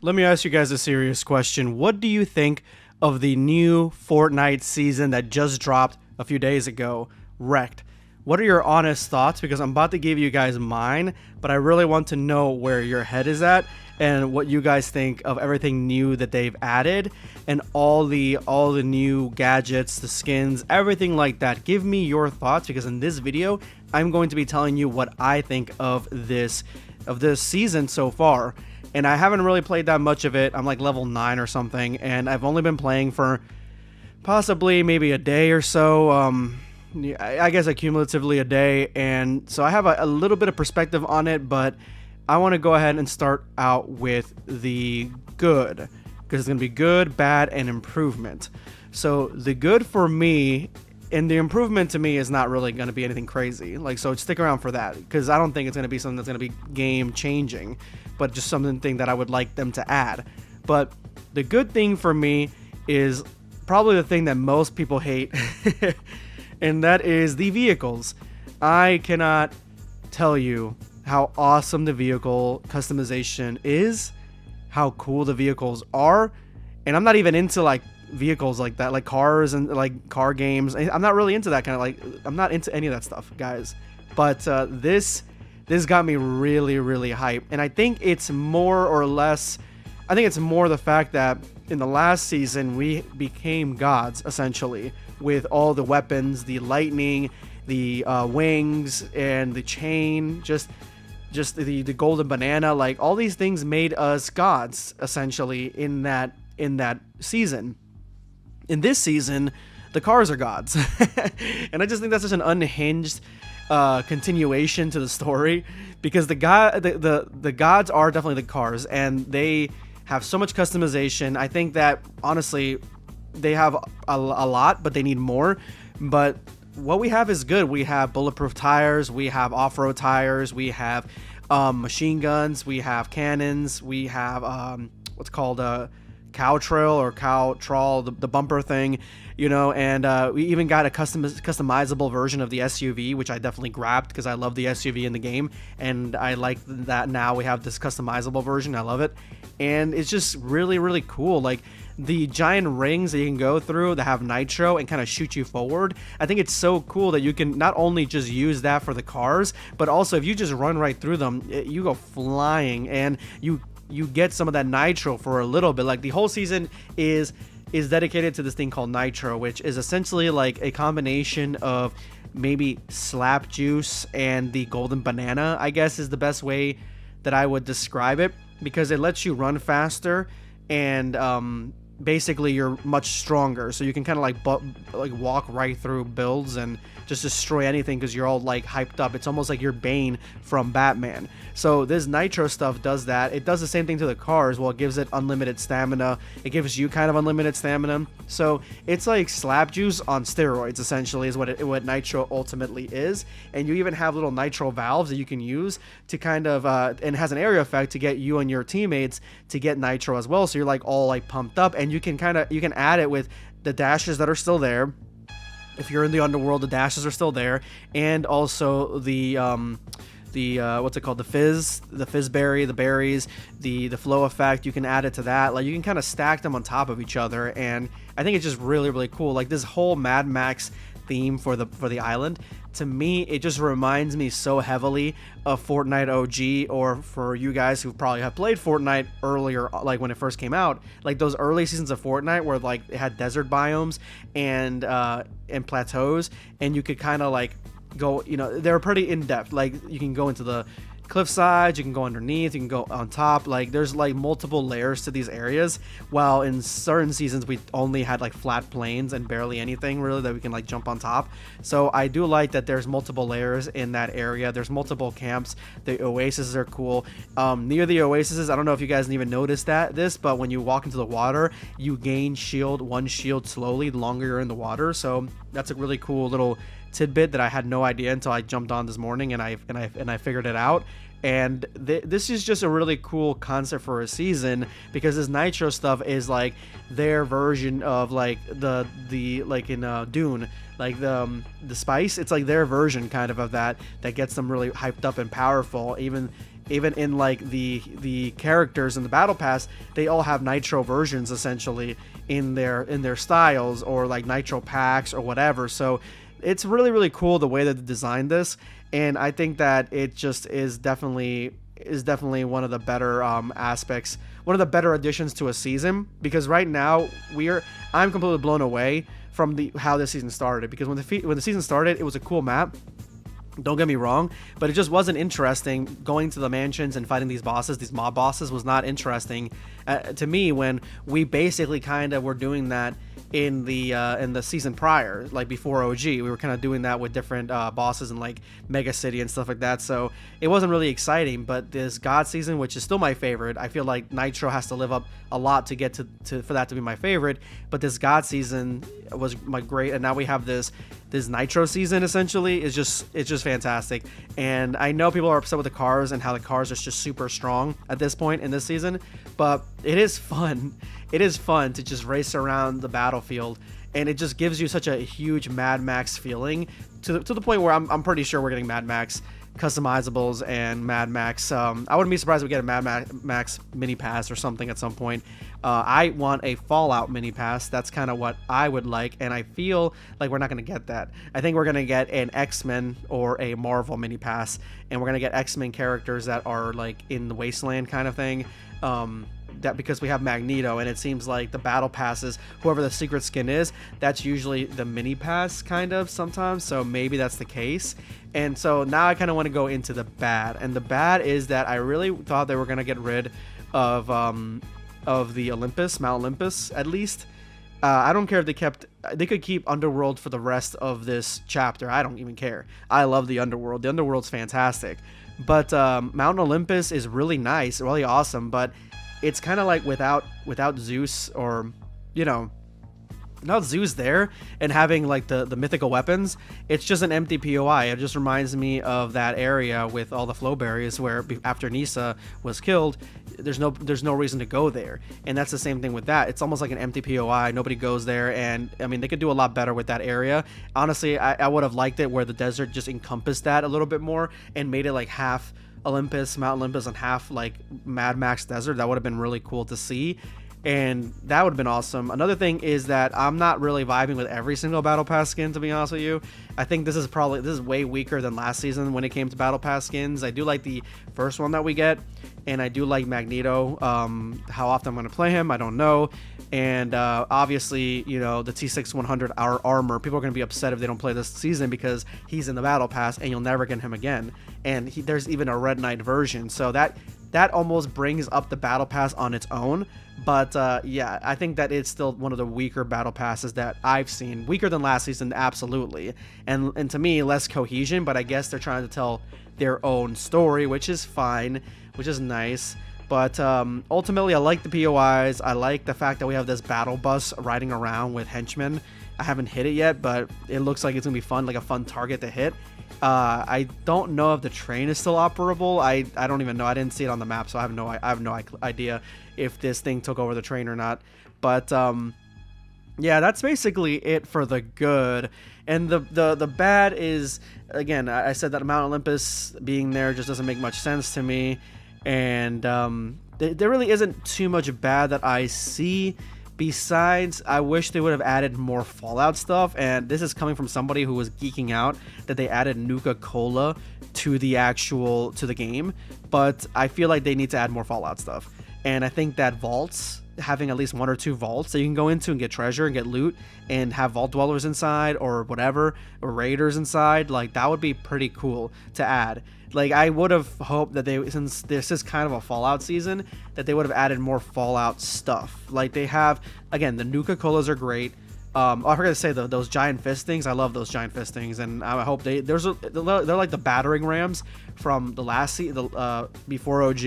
let me ask you guys a serious question. What do you think of the new Fortnite season that just dropped a few days ago, Wrecked? What are your honest thoughts? Because I'm about to give you guys mine, but I really want to know where your head is at and what you guys think of everything new that they've added and all the new gadgets, the skins, everything like that. Give me your thoughts, because in this video I'm going to be telling you what I think of this season so far. And I haven't really played that much of it. I'm like level 9 or something, and I've only been playing for possibly maybe a day or so. I guess cumulatively a day, and so I have a little bit of perspective on it, but I want to go ahead and start out with the good, because it's going to be good, bad, and improvement. So the good for me, and the improvement to me is not really going to be anything crazy. Like, so stick around for that, because I don't think it's going to be something that's going to be game changing, but just something that I would like them to add. But the good thing for me is probably the thing that most people hate, and that is the vehicles. I cannot tell you how awesome the vehicle customization is, how cool the vehicles are, and I'm not even into like vehicles like that, like cars and like car games. I'm not really into that kind of, like, I'm not into any of that stuff, guys. But this got me really, really hyped, and I think it's more or less, I think it's more the fact that in the last season we became gods essentially with all the weapons, the lightning, the wings, and the chain, just the golden banana. Like, all these things made us gods essentially in that season. In this season, the cars are gods, and I just think that's such an unhinged continuation to the story, because the gods are definitely the cars, and they have so much customization. I think that honestly they have a lot, but they need more. But what we have is good. We have bulletproof tires, we have off-road tires, we have machine guns, we have cannons, we have what's called a cow trail or cow trawl, the bumper thing, you know, and we even got a customizable version of the SUV, which I definitely grabbed because I love the SUV in the game, and I like that now we have this customizable version. I love it, and it's just really, really cool. Like, the giant rings that you can go through that have nitro and kind of shoot you forward. I think it's so cool that you can not only just use that for the cars, but also if you just run right through them, you go flying, and you get some of that nitro for a little bit. Like, the whole season is dedicated to this thing called nitro, which is essentially like a combination of maybe slap juice and the golden banana, I guess is the best way that I would describe it, because it lets you run faster, and basically you're much stronger, so you can kind of like walk right through builds and just destroy anything because you're all like hyped up. It's almost like you're Bane from Batman. So this nitro stuff does that. It does the same thing to the cars. Well, it gives it unlimited stamina. It gives you kind of unlimited stamina. So it's like slap juice on steroids essentially is what nitro ultimately is. And you even have little nitro valves that you can use to kind of and it has an area effect to get you and your teammates to get nitro as well. So you're like all like pumped up, and you can add it with the dashes that are still there. If you're in the underworld, the dashes are still there, and also the what's it called, the fizz berry, the berries, the flow effect. You can add it to that. Like, you can kind of stack them on top of each other, and I think it's just really, really cool. Like, this whole Mad Max theme for the island, to me, it just reminds me so heavily of Fortnite OG, or for you guys who probably have played Fortnite earlier, like when it first came out, like those early seasons of Fortnite where like it had desert biomes and plateaus, and you could kind of like go, you know, they were pretty in-depth. Like, you can go into the cliff sides, you can go underneath, you can go on top. Like, there's like multiple layers to these areas, while in certain seasons we only had like flat plains and barely anything really that we can like jump on top. So I do like that there's multiple layers in that area. There's multiple camps. The oases are cool. Near the oases, I don't know if you guys even noticed this, but when you walk into the water, you gain one shield slowly the longer you're in the water. So that's a really cool little tidbit that I had no idea until I jumped on this morning, and I figured it out. And this is just a really cool concept for a season, because this nitro stuff is like their version of like the like in Dune, like the spice. It's like their version kind of that gets them really hyped up and powerful. Even even in like the characters in the battle pass, they all have nitro versions essentially in their styles, or like nitro packs or whatever. So it's really, really cool the way that they designed this, and I think that it just is definitely one of the better aspects, one of the better additions to a season, because right now I'm completely blown away from how this season started, because when the season started, it was a cool map. Don't get me wrong, but it just wasn't interesting. Going to the mansions and fighting these bosses, these mob bosses, was not interesting to me, when we basically kind of were doing that in the season prior, like before OG. We were kind of doing that with different bosses in like Mega City and stuff like that. So it wasn't really exciting. But this God season, which is still my favorite, I feel like Nitro has to live up a lot to get for that to be my favorite. But this God season was my great, and now we have this Nitro season essentially. It's just fantastic. And I know people are upset with the cars and how the cars are just super strong at this point in this season, but it is fun. It is fun to just race around the battlefield, and it just gives you such a huge Mad Max feeling, to the point where I'm pretty sure we're getting Mad Max customizables and Mad Max. I wouldn't be surprised if we get a Mad Max mini pass or something at some point. I want a Fallout mini pass. That's kind of what I would like, and I feel like we're not going to get that. I think we're going to get an X-Men or a Marvel mini pass, and we're going to get X-Men characters that are like in the Wasteland kind of thing. That because we have Magneto, and it seems like the battle passes, whoever the secret skin is, that's usually the mini pass kind of sometimes. So maybe that's the case. And so now I kind of want to go into the bad, and the bad is that I really thought they were going to get rid of the Olympus, Mount Olympus, at least. I don't care if they could keep Underworld for the rest of this chapter. I don't even care. I love the Underworld. The Underworld's fantastic. But Mount Olympus is really nice, really awesome, but it's kind of like without Zeus, or, you know, not Zeus there, and having like the mythical weapons, it's just an empty POI. It just reminds me of that area with all the flow berries, where after Nisa was killed, there's no reason to go there. And that's the same thing with that. It's almost like an empty POI. Nobody goes there, and I mean, they could do a lot better with that area. Honestly, I would have liked it where the desert just encompassed that a little bit more and made it like half Olympus, Mount Olympus, and half like Mad Max Desert. That would have been really cool to see, and that would have been awesome. Another thing is that I'm not really vibing with every single battle pass skin, to be honest with you. I think this is way weaker than last season when it came to battle pass skins. I do like the first one that we get, and I do like Magneto. How often I'm going to play him, I don't know. And obviously, you know, the T6100 armor, people are going to be upset if they don't play this season, because he's in the battle pass and you'll never get him again. And there's even a Red Knight version, so that almost brings up the battle pass on its own. But yeah, I think that it's still one of the weaker battle passes that I've seen. Weaker than last season, absolutely. And to me, less cohesion, but I guess they're trying to tell their own story, which is fine, which is nice. But ultimately, I like the POIs. I like the fact that we have this battle bus riding around with henchmen. I haven't hit it yet, but it looks like it's going to be fun, like a fun target to hit. I don't know if the train is still operable. I don't even know. I didn't see it on the map, so I have no idea if this thing took over the train or not. But yeah, that's basically it for the good. And the bad is, again, I said that Mount Olympus being there just doesn't make much sense to me. And there really isn't too much bad that I see. Besides, I wish they would have added more Fallout stuff, and this is coming from somebody who was geeking out that they added Nuka-Cola to the game, but I feel like they need to add more Fallout stuff. And I think that vaults, having at least 1 or 2 vaults that you can go into and get treasure and get loot and have vault dwellers inside or whatever, or raiders inside, like that would be pretty cool to add. Like, I would have hoped that since this is kind of a Fallout season, that they would have added more Fallout stuff. Like they have, again, the Nuka-Colas are great. I forgot to say those giant fist things. I love those giant fist things, and I hope they're like the battering rams from the last before OG.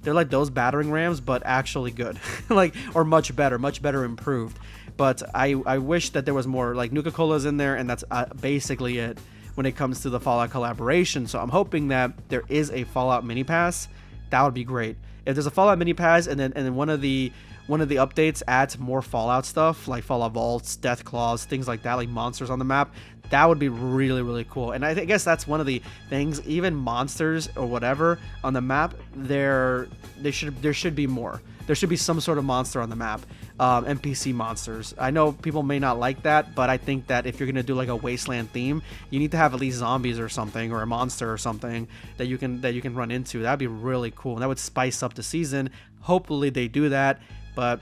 They're like those battering rams, but actually good, like, or much better improved. But I wish that there was more like Nuka-Colas in there, and that's basically it when it comes to the Fallout collaboration. So I'm hoping that there is a Fallout mini pass. That would be great. If there's a Fallout mini pass, and then one of the one of the updates adds more Fallout stuff, like Fallout Vaults, Death Claws, things like that, like monsters on the map, that would be really, really cool. And I guess that's one of the things. Even monsters or whatever on the map, there should be more. There should be some sort of monster on the map. NPC monsters. I know people may not like that, but I think that if you're gonna do like a wasteland theme, you need to have at least zombies or something, or a monster or something that you can run into. That'd be really cool, and that would spice up the season. Hopefully they do that, but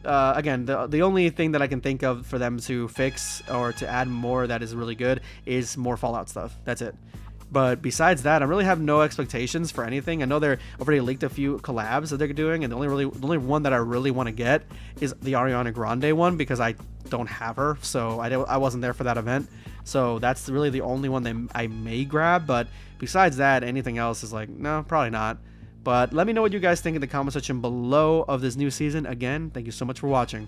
again, the only thing that I can think of for them to fix or to add more that is really good is more Fallout stuff. That's it. But besides that, I really have no expectations for anything. I know they're already leaked a few collabs that they're doing, and the only one that I really want to get is the Ariana Grande one, because I don't have her, so I wasn't there for that event. So that's really the only one that I may grab. But besides that, anything else is like, no, probably not. But let me know what you guys think in the comment section below of this new season. Again, thank you so much for watching.